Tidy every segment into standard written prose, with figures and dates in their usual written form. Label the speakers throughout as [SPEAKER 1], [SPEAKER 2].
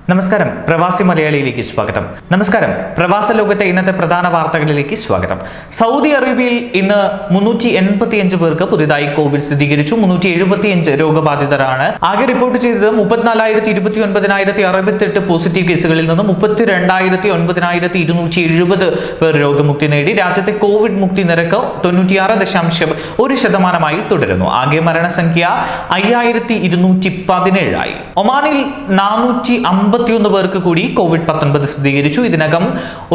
[SPEAKER 1] നമസ്കാരം, പ്രവാസി മലയാളിയിലേക്ക് സ്വാഗതം. നമസ്കാരം, പ്രവാസ ലോകത്തെ ഇന്നത്തെ പ്രധാന വാർത്തകളിലേക്ക് സ്വാഗതം. സൗദി അറേബ്യയിൽ ഇന്ന് 385 പേർക്ക് പുതിയതായി കോവിഡ് സ്ഥിരീകരിച്ചു. 375 രോഗബാധിതരാണ്. ആകെ റിപ്പോർട്ട് ചെയ്തത് 34,29,068 പോസിറ്റീവ് കേസുകളിൽ നിന്ന് 32,09,270 പേർ രോഗമുക്തി നേടി. രാജ്യത്തെ കോവിഡ് മുക്തി നിരക്ക് 96.1% തുടരുന്നു. ആകെ മരണസംഖ്യ 5,217 ആയി. ഒമാനിൽ 451 പേർക്ക് കൂടി COVID-19 സ്ഥിരീകരിച്ചു. ഇതിനകം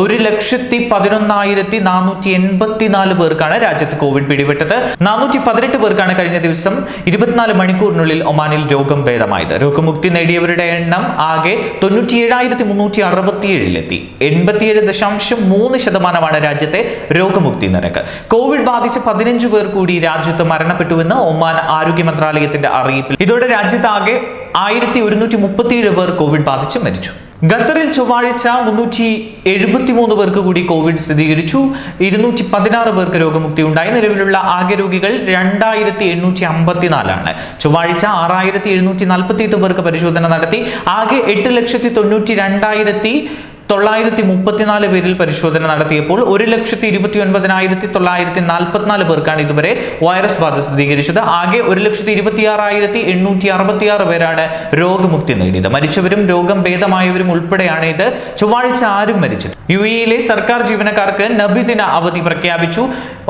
[SPEAKER 1] 1,11,484 പേർക്കാണ് രാജ്യത്ത് കോവിഡ് പിടിപെട്ടത്. 418 പേർക്കാണ് കഴിഞ്ഞ ദിവസം 24 മണിക്കൂറിനുള്ളിൽ ഒമാനിൽ രോഗം ഭേദമായത്. രോഗമുക്തി നേടിയവരുടെ എണ്ണം ആകെ 97,367 87.3% രാജ്യത്തെ രോഗമുക്തി നിരക്ക്. കോവിഡ് ബാധിച്ച് 15 പേർ കൂടി രാജ്യത്ത് മരണപ്പെട്ടുവെന്ന് ഒമാൻ ആരോഗ്യ മന്ത്രാലയത്തിന്റെ അറിയിപ്പിൽ. ഇതോടെ രാജ്യത്താകെ 1,137 പേർ കോവിഡ് ബാധിച്ച് മരിച്ചു. ഖത്തറിൽ ചൊവ്വാഴ്ച 373 പേർക്ക് കൂടി കോവിഡ് സ്ഥിരീകരിച്ചു. 216 പേർക്ക് രോഗമുക്തി ഉണ്ടായി. നിലവിലുള്ള ആകെ രോഗികൾ 2,854 ആണ്. ചൊവ്വാഴ്ച 6,748 പേർക്ക് പരിശോധന നടത്തി. ആകെ 8,92,934 പേരിൽ പരിശോധന നടത്തിയപ്പോൾ 1,29,944 പേർക്കാണ് ഇതുവരെ വൈറസ് ബാധ സ്ഥിരീകരിച്ചത്. ആകെ 1,26,866 പേരാണ് രോഗമുക്തി നേടിയത്. മരിച്ചവരും രോഗം ഭേദമായവരും ഉൾപ്പെടെയാണ് ഇത്. ചൊവ്വാഴ്ച ആരും മരിച്ചത്. UAE സർക്കാർ ജീവനക്കാർക്ക് നബിദിന അവധി പ്രഖ്യാപിച്ചു.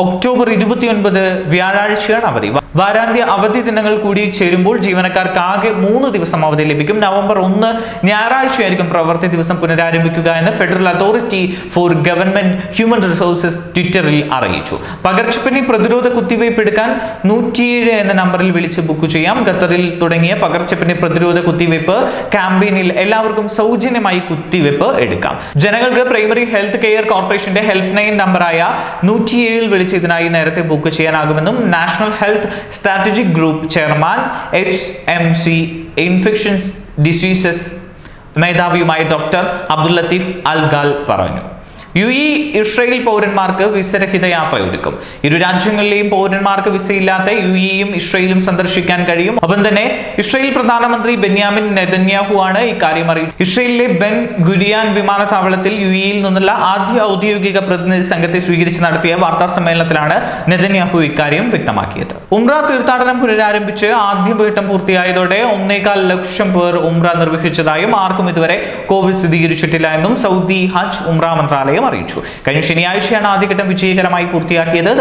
[SPEAKER 1] ഒക്ടോബർ 29 വ്യാഴാഴ്ചയാണ് അവധി. വാരാന്ത്യ അവധി ദിനങ്ങൾ കൂടി ചേരുമ്പോൾ ജീവനക്കാർക്ക് ആകെ 3 ദിവസം അവധി ലഭിക്കും. നവംബർ 1 ഞായറാഴ്ചയായിരിക്കും പ്രവൃത്തി ദിവസം പുനരാരംഭിക്കുക എന്ന് federal authority four government human resources ട്വിറ്ററിൽ അറിയിച്ചു. പകർച്ചപ്പനി പ്രതിരോധ കുത്തിവയ്പ് എടുക്കാൻ 107 എന്ന നമ്പറിൽ വിളിച്ച് ബുക്ക് ചെയ്യാം. ഖത്തറിൽ തുടങ്ങിയ പകർച്ചപ്പനി പ്രതിരോധ കുത്തിവയ്പ് ക്യാമ്പയിനിൽ എല്ലാവർക്കും സൗജന്യമായി കുത്തിവയ്പ് എടുക്കാം. ജനങ്ങൾക്ക് പ്രൈമറി ഹെൽത്ത് കെയർ കോർപ്പറേഷന്റെ ഹെൽപ്പ് ലൈൻ നമ്പറായ 107 വിളിച്ച് ഇതിനായി നേരത്തെ ബുക്ക് ചെയ്യാനാകുമെന്നും national health strategic group chairman HMC infections diseases മേധാവിയുമായ doctor Abdul Latif Al Khal പറഞ്ഞു. UAE ഇസ്രായേൽ പൗരന്മാർക്ക് വിസരഹിത യാത്ര ഒരുക്കും. ഇരു രാജ്യങ്ങളിലെയും പൗരന്മാർക്ക് വിസയില്ലാത്ത UAEയും ഇസ്രായേലും സന്ദർശിക്കാൻ കഴിയും. ഒപ്പം തന്നെ ഇസ്രായേൽ പ്രധാനമന്ത്രി ബെന്യാമിൻ നെതന്യാഹു ആണ് ഇക്കാര്യം അറിയിച്ചത്. ഇസ്രായേലിലെ ബെൻ ഗുരിയാൻ വിമാനത്താവളത്തിൽ UAEയിൽ നിന്നുള്ള ആദ്യ ഔദ്യോഗിക പ്രതിനിധി സംഘത്തെ സ്വീകരിച്ച് നടത്തിയ വാർത്താ സമ്മേളനത്തിലാണ് നെതന്യാഹു ഇക്കാര്യം വ്യക്തമാക്കിയത്. ഉംറ തീർത്ഥാടനം പുനരാരംഭിച്ച് ആദ്യഘട്ടം പൂർത്തിയായതോടെ 1.25 ലക്ഷം പേർ ഉംറ നിർവഹിച്ചതായും ആർക്കും ഇതുവരെ കോവിഡ് സ്ഥിരീകരിച്ചിട്ടില്ല എന്നും സൗദി ഹജ്ജ് ഉംറ മന്ത്രാലയം അറിയിച്ചു. കഴിഞ്ഞ ശനിയാഴ്ചയാണ് ആദ്യഘട്ടം വിജയകരമായി പൂർത്തിയാക്കിയത്.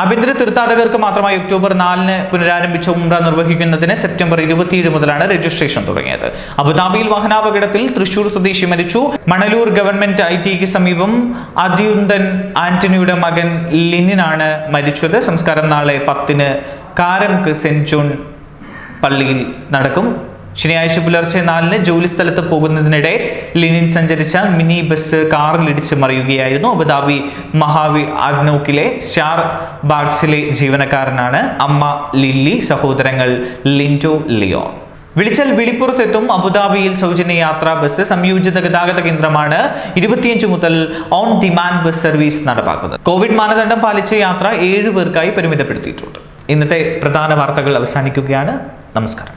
[SPEAKER 1] ആഭ്യന്തര തീർത്ഥാടകർക്ക് മാത്രമായി ഒക്ടോബർ 4 പുനരാരംഭിച്ച ഉംറ നിർവഹിക്കുന്നതിന് സെപ്റ്റംബർ 27 മുതലാണ് രജിസ്ട്രേഷൻ തുടങ്ങിയത്. അബുദാബിയിൽ വാഹനാപകടത്തിൽ തൃശൂർ സ്വദേശി മരിച്ചു. മണലൂർ ഗവൺമെന്റ് ITക്ക് സമീപം അദ്യുന്തൻ ആന്റണിയുടെ മകൻ ലിനിനാണ് മരിച്ചത്. സംസ്കാരം നാളെ 10 കാരംക് സെന്റ് ജോൺ പള്ളിയിൽ നടക്കും. ശനിയാഴ്ച പുലർച്ചെ 4 ജോലി സ്ഥലത്ത് പോകുന്നതിനിടെ ലിനിൻ സഞ്ചരിച്ച മിനി ബസ് കാറിലിടിച്ച് മറിയുകയായിരുന്നു. അബുദാബി മഹാവി അഗ്നോക്കിലെ സ്റ്റാർ ബാഗ്സിലെ ജീവനക്കാരനാണ്. അമ്മ ലില്ലി, സഹോദരങ്ങൾ ലിൻഡോ, ലിയോ. വിളിച്ചാൽ വിളിപ്പുറത്തെത്തും അബുദാബിയിൽ സൗജന്യ യാത്രാ ബസ്. സംയോജിത ഗതാഗത കേന്ദ്രമാണ്. 25 മുതൽ ഓൺ ഡിമാൻഡ് ബസ് സർവീസ് നടപ്പാക്കുന്നത്. കോവിഡ് മാനദണ്ഡം പാലിച്ച യാത്ര 7 പേർക്കായി പരിമിതപ്പെടുത്തിയിട്ടുണ്ട്. ഇന്നത്തെ പ്രധാന വാർത്തകൾ അവസാനിക്കുകയാണ്. നമസ്കാരം.